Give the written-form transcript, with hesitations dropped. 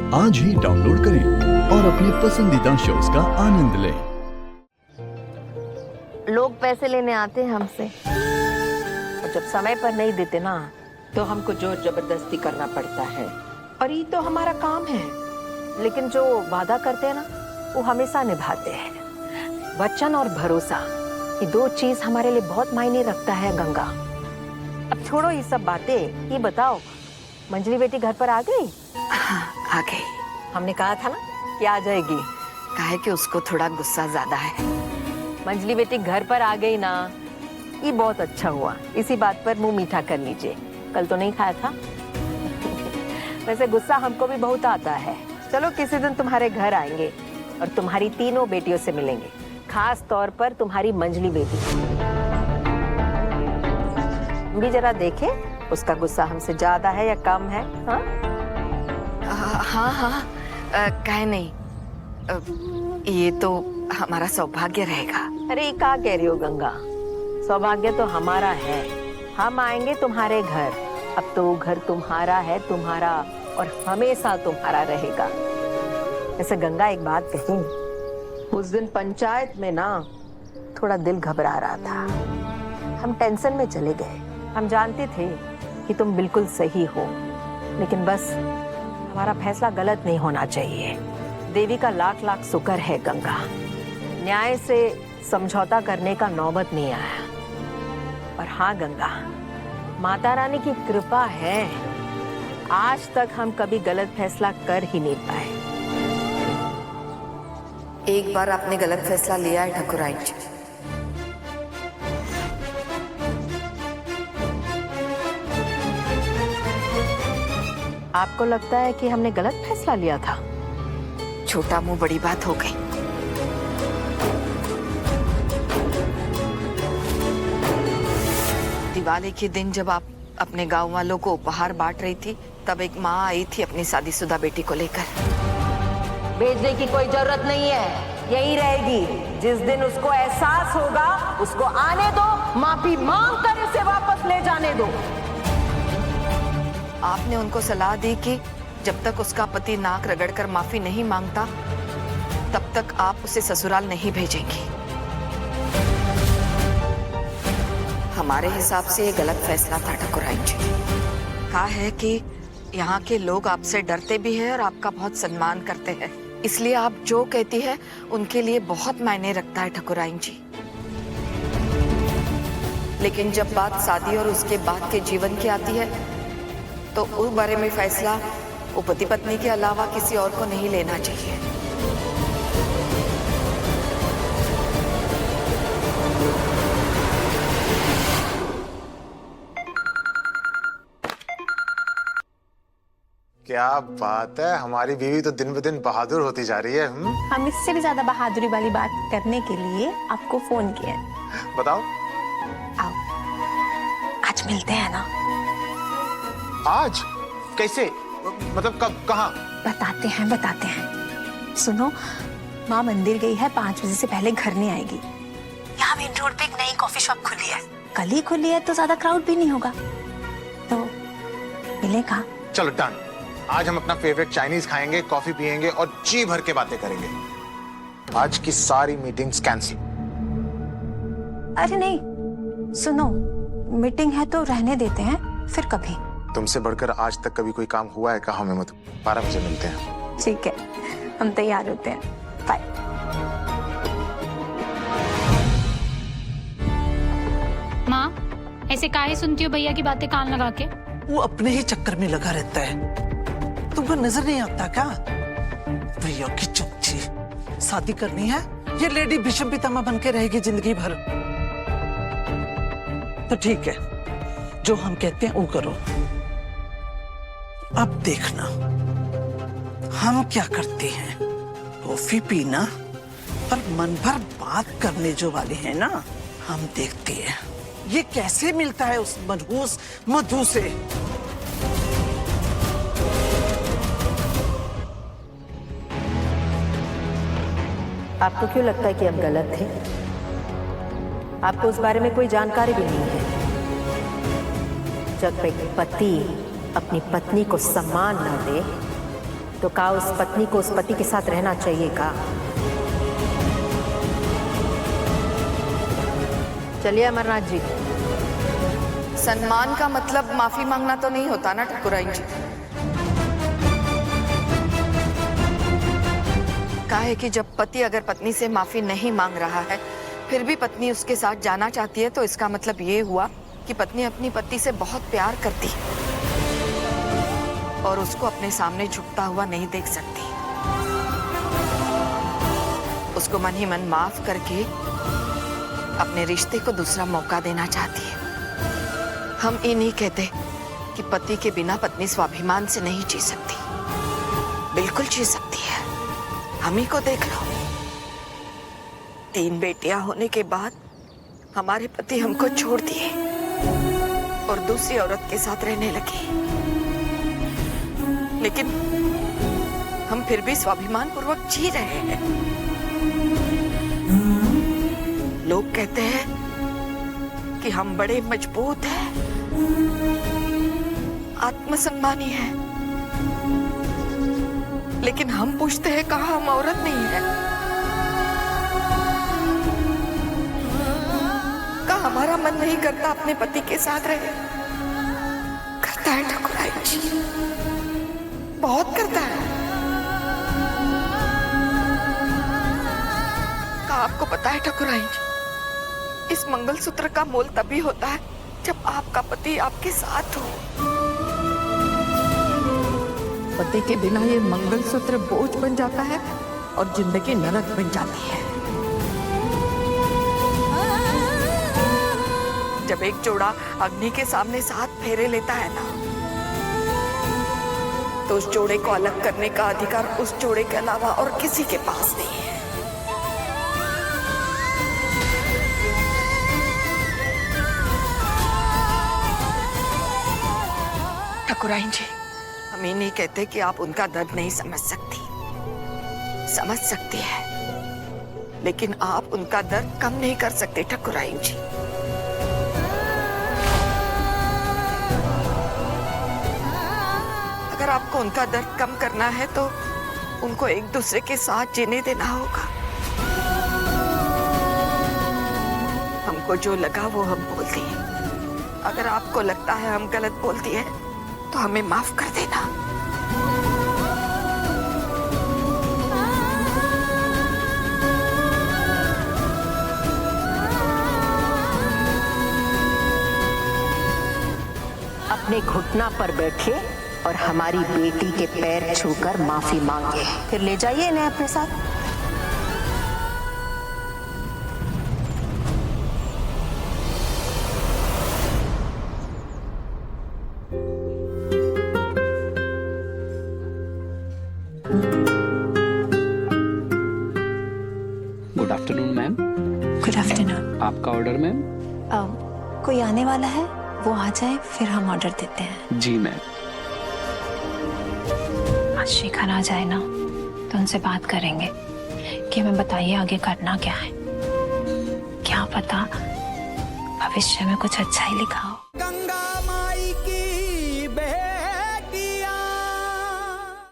आज ही डाउनलोड करें और अपने पसंदीदा शोज का आनंद लें। लोग पैसे लेने आते हैं हमसे और जब समय पर नहीं देते ना तो हमको जोर जबरदस्ती करना पड़ता है, और ये तो हमारा काम है। लेकिन जो वादा करते हैं ना वो हमेशा निभाते हैं। वचन और भरोसा, ये दो चीज हमारे लिए बहुत मायने रखता है गंगा। अब छोड़ो ये सब बातें, ये बताओ मंजली बेटी घर पर आ गई? हाँ, आ गई। हमने कहा था ना कि आ जाएगी। काहे कि उसको थोड़ा गुस्सा ज्यादा है। मंजली बेटी घर पर आ गई ना, ये बहुत अच्छा हुआ। इसी बात पर मुंह मीठा कर लीजिए। कल तो नहीं खाया था। वैसे गुस्सा हमको भी बहुत आता है। चलो किसी दिन तुम्हारे घर आएंगे और तुम्हारी तीनों बेटियों से मिलेंगे, खास तौर पर तुम्हारी मंजली बेटी। भी जरा देखे उसका गुस्सा हमसे ज्यादा है या कम है। हाँ हाँ, काहे नहीं, ये तो हमारा सौभाग्य रहेगा। अरे क्या कह रही हो गंगा, सौभाग्य तो हमारा है। हम आएंगे तुम्हारे घर। अब तो घर तुम्हारा है, तुम्हारा और हमेशा तुम्हारा रहेगा। ऐसे गंगा एक बात कहूं, उस दिन पंचायत में ना थोड़ा दिल घबरा रहा था। हम टेंशन में चले गए। हम जानते थे कि तुम बिल्कुल सही हो, लेकिन बस हमारा फैसला गलत नहीं होना चाहिए। देवी का लाख लाख शुक्र है गंगा, न्याय से समझौता करने का नौबत नहीं आया। और हाँ गंगा, माता रानी की कृपा है, आज तक हम कभी गलत फैसला कर ही नहीं पाए। एक बार आपने गलत फैसला लिया है ठाकुराइन जी। आपको लगता है कि हमने गलत फैसला लिया था? छोटा मुंह बड़ी बात हो गई। दिवाली के दिन जब आप अपने गांव वालों को उपहार बांट रही थी, तब एक माँ आई थी अपनी शादीशुदा बेटी को लेकर। भेजने की कोई जरूरत नहीं है, यही रहेगी। जिस दिन उसको एहसास होगा उसको आने दो, माफी मांग कर उसे वापस ले जाने दो। आपने उनको सलाह दी कि जब तक उसका पति नाक रगड़कर माफी नहीं मांगता तब तक आप उसे ससुराल नहीं भेजेंगी। हमारे हिसाब से ये गलत फैसला था ठाकुराइन जी। कहा है कि यहाँ के लोग आपसे डरते भी हैं और आपका बहुत सम्मान करते हैं, इसलिए आप जो कहती है उनके लिए बहुत मायने रखता है ठाकुराइन जी। लेकिन जब बात शादी और उसके बाद के जीवन की आती है तो उस बारे में फैसला वो पति पत्नी के अलावा किसी और को नहीं लेना चाहिए। क्या बात है, हमारी बीवी तो दिन ब दिन बहादुर होती जा रही है। हम इससे भी ज्यादा बहादुरी वाली बात करने के लिए आपको फोन किया है। बताओ। आओ, आज मिलते हैं ना? आज? कैसे? मतलब कब, कहाँ? बताते हैं। सुनो, माँ मंदिर गई है, 5 बजे से पहले घर नहीं आएगी। यहाँ मेन रोड पे एक नई कॉफी शॉप खुली है, कल ही खुली है, तो ज्यादा क्राउड भी नहीं होगा, तो मिलेगा। चलो डन। आज हम अपना फेवरेट चाइनीज खाएंगे, कॉफी पियेंगे और जी भर के बातें करेंगे। आज की सारी मीटिंग्स कैंसिल। अरे नहीं, सुनो, मीटिंग है तो रहने देते हैं, फिर कभी। तुमसे बढ़कर आज तक कभी कोई काम हुआ है? कहा हमें मत। 12 बजे मिलते हैं। ठीक है, हम तैयार होते हैं। बाय। माँ, ऐसे काहे सुनती हो भैया की बातें कान लगा के? वो अपने ही चक्कर में लगा रहता है, तुमको नजर नहीं आता क्या? भैया की चुपची, शादी करनी है, ये लेडी भीष्म पितामह बन के रहेगी जिंदगी भर। तो ठीक है, जो हम कहते हैं वो करो। अब देखना हम क्या करते हैं। कॉफी पीना और मन भर बात करने जो वाले हैं ना, हम देखते हैं ये कैसे मिलता है उस मनहूस मधु से। आपको क्यों लगता है कि हम गलत थे? आपको उस बारे में कोई जानकारी भी नहीं है। जब एक पति अपनी पत्नी को सम्मान न दे तो का उस पत्नी को उस पति के साथ रहना चाहिए का? चलिए अमरनाथ जी। सम्मान का मतलब माफी मांगना तो नहीं होता ना ठाकुराइन जी। कहा है कि जब पति अगर पत्नी से माफी नहीं मांग रहा है फिर भी पत्नी उसके साथ जाना चाहती है तो इसका मतलब ये हुआ कि पत्नी अपनी पति से बहुत प्यार करती है और उसको अपने सामने झुकता हुआ नहीं देख सकती। उसको मन ही मन माफ करके अपने रिश्ते को दूसरा मौका देना चाहती है। हम ये नहीं कहते कि पति के बिना पत्नी स्वाभिमान से नहीं जी सकती, बिल्कुल जी सकती है। हम ही को देख लो, 3 बेटियां होने के बाद हमारे पति हमको छोड़ दिए और दूसरी औरत के साथ रहने लगे, लेकिन हम फिर भी स्वाभिमान पूर्वक जी रहे हैं। लोग कहते हैं कि हम बड़े मजबूत हैं, आत्मसम्मानी हैं, लेकिन हम पूछते हैं कहाँ हम औरत नहीं है? कहाँ हमारा मन नहीं करता अपने पति के साथ रहे? करता है ठाकुराइन जी, बहुत करता है। क्या आपको पता है ठाकुराइन जी, इस मंगलसूत्र का मोल तभी होता है जब आपका पति आपके साथ हो। पति के बिना ये मंगलसूत्र बोझ बन जाता है और जिंदगी नरक बन जाती है। जब एक जोड़ा अग्नि के सामने 7 फेरे लेता है ना, तो उस जोड़े को अलग करने का अधिकार उस जोड़े के अलावा और किसी के पास नहीं है। ठाकुराइन जी, हम ये नहीं कहते कि आप उनका दर्द नहीं समझ सकती, समझ सकती है, लेकिन आप उनका दर्द कम नहीं कर सकते ठाकुराइन जी। अगर आपको उनका दर्द कम करना है तो उनको एक दूसरे के साथ जीने देना होगा। हमको जो लगा वो हम बोल दिए। अगर आपको लगता है हम गलत बोल दिए तो हमें माफ कर देना। अपने घुटना पर बैठे और हमारी बेटी के पैर छूकर माफी मांगे, फिर ले जाइए इन्हें अपने साथ। Good afternoon ma'am. Good afternoon. आपका ऑर्डर मैम। कोई आने वाला है, वो आ जाए फिर हम ऑर्डर देते हैं। जी मैम। आज शिखर आ जाए ना तो उनसे बात करेंगे कि हमें बताइए आगे करना क्या है। क्या पता भविष्य में कुछ अच्छा ही लिखा हो। गंगा